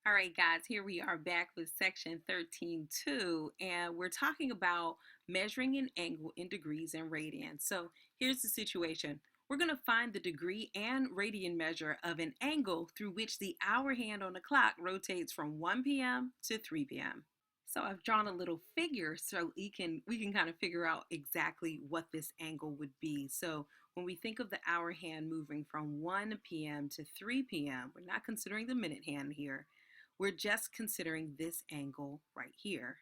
All right, guys, here we are back with section 13.2, and we're talking about measuring an angle in degrees and radians. So here's the situation. We're going to find the degree and radian measure of an angle through which the hour hand on the clock rotates from 1 p.m. to 3 p.m. So I've drawn a little figure so we can kind of figure out exactly what this angle would be. So when we think of the hour hand moving from 1 p.m. to 3 p.m., we're not considering the minute hand here. We're just considering this angle right here.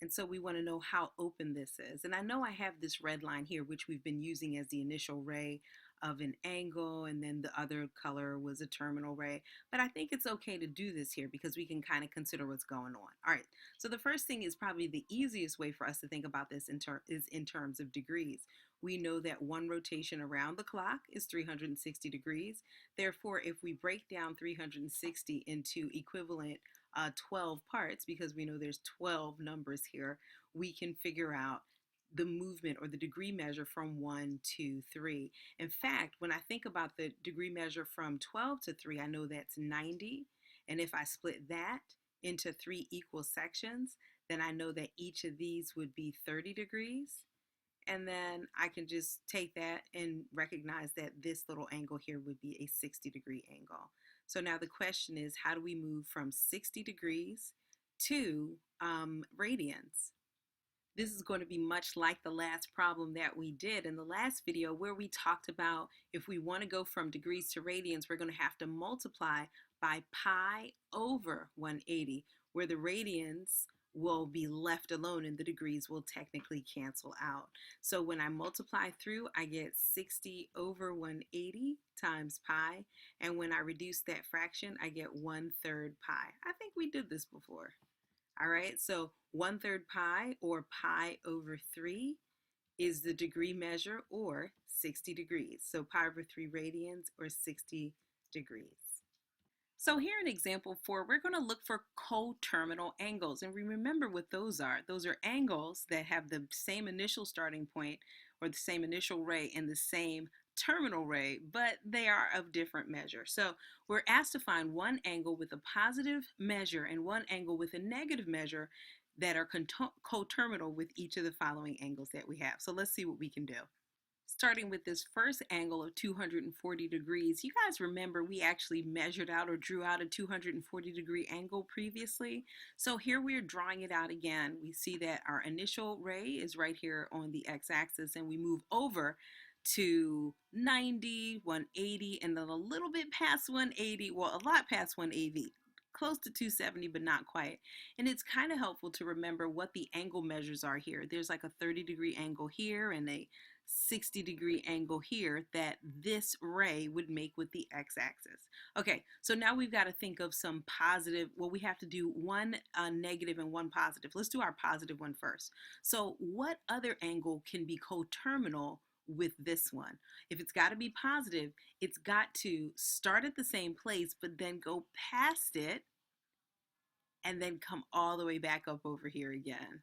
And so we want to know how open this is. And I know I have this red line here, which we've been using as the initial ray of an angle, and then the other color was a terminal ray. But I think it's okay to do this here because we can kind of consider what's going on. All right, so the first thing is probably the easiest way for us to think about this is in terms of degrees. We know that one rotation around the clock is 360 degrees. Therefore, if we break down 360 into equivalent 12 parts, because we know there's 12 numbers here, we can figure out the movement or the degree measure from 1 to 3. In fact, when I think about the degree measure from 12 to 3, I know that's 90. And if I split that into 3 equal sections, then I know that each of these would be 30 degrees. And then I can just take that and recognize that this little angle here would be a 60-degree angle. So now the question is, how do we move from 60 degrees to radians? This is going to be much like the last problem that we did in the last video, where we talked about if we want to go from degrees to radians, we're going to have to multiply by pi over 180, where the radians will be left alone and the degrees will technically cancel out. So when I multiply through, I get 60 over 180 times pi, and when I reduce that fraction, I get 1/3 pi. I think we did this before. All right, so 1/3 pi, or pi over 3, is the degree measure, or 60 degrees. So pi over 3 radians, or 60 degrees. So here in example 4, we're going to look for coterminal angles. And we remember what those are. Those are angles that have the same initial starting point, or the same initial ray, and the same terminal ray, but they are of different measure. So we're asked to find one angle with a positive measure and one angle with a negative measure that are coterminal with each of the following angles that we have. So let's see what we can do. Starting with this first angle of 240 degrees, you guys remember we actually measured out or drew out a 240-degree angle previously. So here we're drawing it out again. We see that our initial ray is right here on the x-axis, and we move over to 90, 180, and then a little bit past 180, well, a lot past 180. Close to 270, but not quite. And it's kind of helpful to remember what the angle measures are here. There's like a 30-degree angle here and a 60-degree angle here that this ray would make with the x-axis. Okay, so now we've got to think of some positive, well, we have to do one negative and one positive. Let's do our positive one first. So what other angle can be coterminal with this one? If it's got to be positive, it's got to start at the same place, but then go past it and then come all the way back up over here again.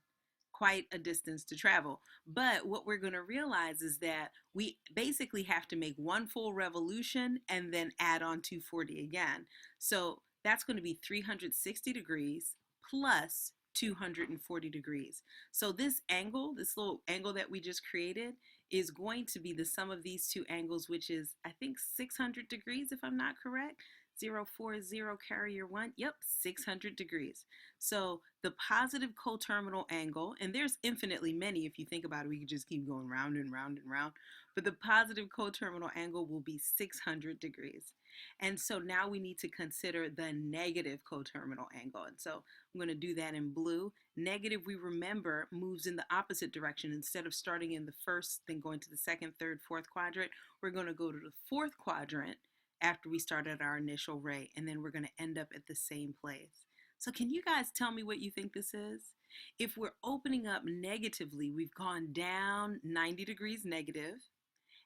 Quite a distance to travel. But what we're going to realize is that we basically have to make one full revolution and then add on 240 again. So that's going to be 360 degrees plus 240 degrees. So this angle, this little angle that we just created, is going to be the sum of these two angles, which is, I think, 600 degrees, if I'm not correct. 040 carrier 1, yep, 600 degrees. So the positive coterminal angle, and there's infinitely many if you think about it, we could just keep going round and round and round, but the positive coterminal angle will be 600 degrees. And so now we need to consider the negative coterminal angle. And so I'm going to do that in blue. Negative, we remember, moves in the opposite direction. Instead of starting in the first, then going to the second, third, fourth quadrant, we're going to go to the fourth quadrant after we started our initial ray, and then we're going to end up at the same place. So can you guys tell me what you think this is? If we're opening up negatively, we've gone down 90 degrees negative,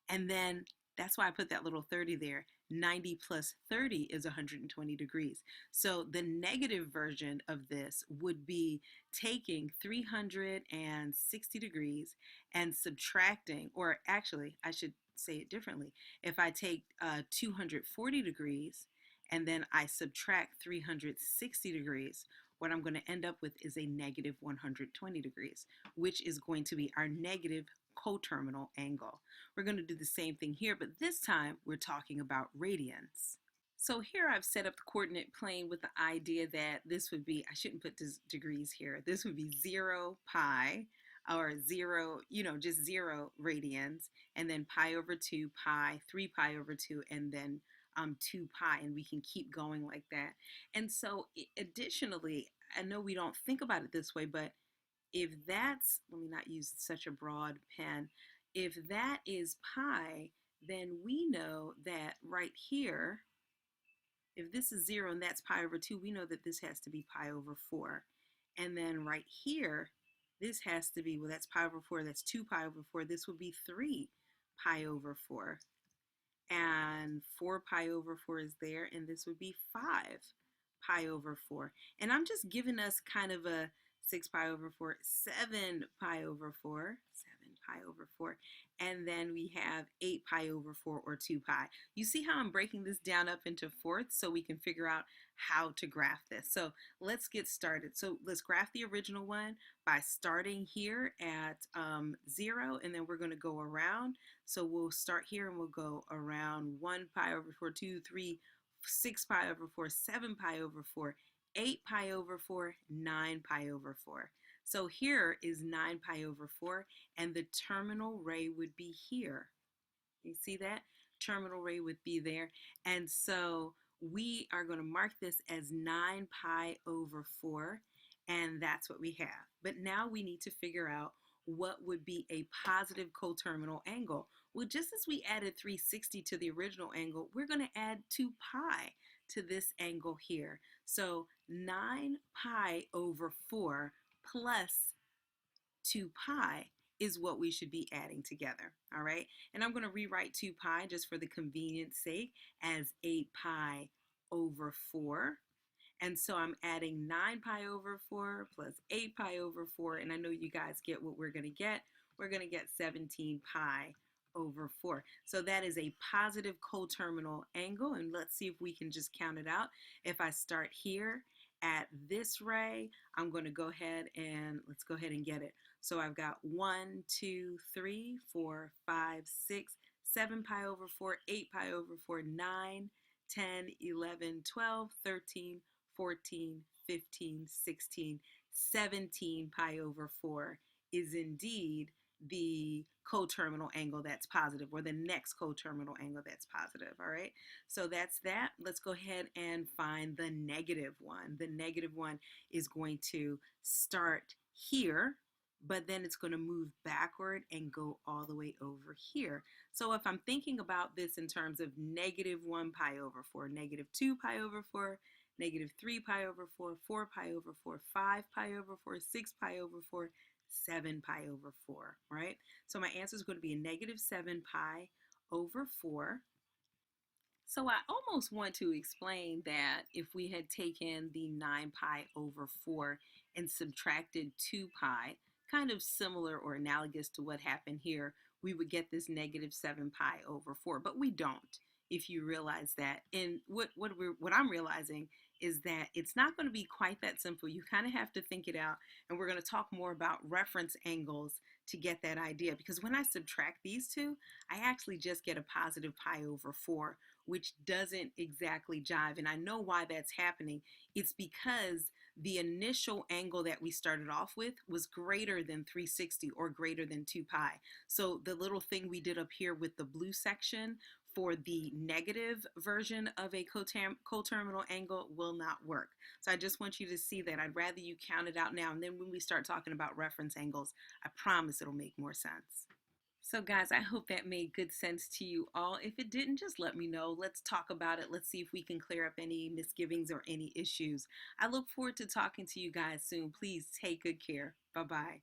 and then that's why I put that little 30 there. 90 plus 30 is 120 degrees. So the negative version of this would be taking 360 degrees and subtracting, or actually I should say it differently. If I take 240 degrees and then I subtract 360 degrees, what I'm going to end up with is a negative 120 degrees, which is going to be our negative coterminal angle. We're going to do the same thing here, but this time we're talking about radians. So here I've set up the coordinate plane with the idea that this would be, I shouldn't put degrees here, this would be 0 pi, or 0, just 0 radians, and then pi over 2 pi, 3 pi over 2, and then 2 pi, and we can keep going like that. And so additionally, I know we don't think about it this way, but if that's, let me not use such a broad pen, if that is pi, then we know that right here, if this is 0 and that's pi over 2, we know that this has to be pi over 4. And then right here, this has to be, well, that's pi over 4, that's 2 pi over 4. This would be 3 pi over 4. And 4 pi over 4 is there, and this would be 5 pi over 4. And I'm just giving us kind of a 6 pi over 4, 7 pi over 4, 7 pi over 4, and then we have 8 pi over 4, or 2 pi. You see how I'm breaking this down up into fourths so we can figure out how to graph this. So let's get started. So let's graph the original one by starting here at 0, and then we're going to go around. So we'll start here and we'll go around 1 pi over 4, 2, 3, 6 pi over 4, 7 pi over 4, 8 pi over 4, 9 pi over 4. So here is 9 pi over 4, and the terminal ray would be here. You see that? Terminal ray would be there. And so we are going to mark this as 9 pi over 4, and that's what we have. But now we need to figure out what would be a positive coterminal angle. Well, just as we added 360 to the original angle, we're going to add 2 pi to this angle here. So 9 pi over 4 plus 2 pi is what we should be adding together, all right? And I'm going to rewrite 2 pi just for the convenience sake as 8 pi over 4. And so I'm adding 9 pi over 4 plus 8 pi over 4, and I know you guys get what we're going to get. We're going to get 17 pi over 4. So that is a positive coterminal angle, and let's see if we can just count it out. If I start here at this ray, I'm going to go ahead and let's go ahead and get it. So I've got 1, 2, 3, 4, 5, 6, 7 pi over 4, 8 pi over 4, 9, 10, 11, 12, 13, 14, 15, 16, 17 pi over 4 is indeed the coterminal angle that's positive, or the next coterminal angle that's positive, all right? So that's that. Let's go ahead and find the negative one. The negative one is going to start here, but then it's going to move backward and go all the way over here. So if I'm thinking about this in terms of negative 1 pi over 4, negative 2 pi over 4, negative 3 pi over 4, 4 pi over 4, 5 pi over 4, 6 pi over 4, 7 pi over 4, right? So my answer is going to be a negative 7 pi over 4. So I almost want to explain that if we had taken the 9 pi over 4 and subtracted 2 pi, kind of similar or analogous to what happened here, we would get this negative 7 pi over 4, but we don't, if you realize that. And what I'm realizing is that it's not going to be quite that simple. You kind of have to think it out, and we're going to talk more about reference angles to get that idea, because when I subtract these two, I actually just get a positive pi over 4, which doesn't exactly jive. And I know why that's happening. It's because the initial angle that we started off with was greater than 360, or greater than 2 pi. So the little thing we did up here with the blue section for the negative version of a coterminal angle will not work. So I just want you to see that. I'd rather you count it out now, and then when we start talking about reference angles, I promise it'll make more sense. So guys, I hope that made good sense to you all. If it didn't, just let me know. Let's talk about it. Let's see if we can clear up any misgivings or any issues. I look forward to talking to you guys soon. Please take good care. Bye-bye.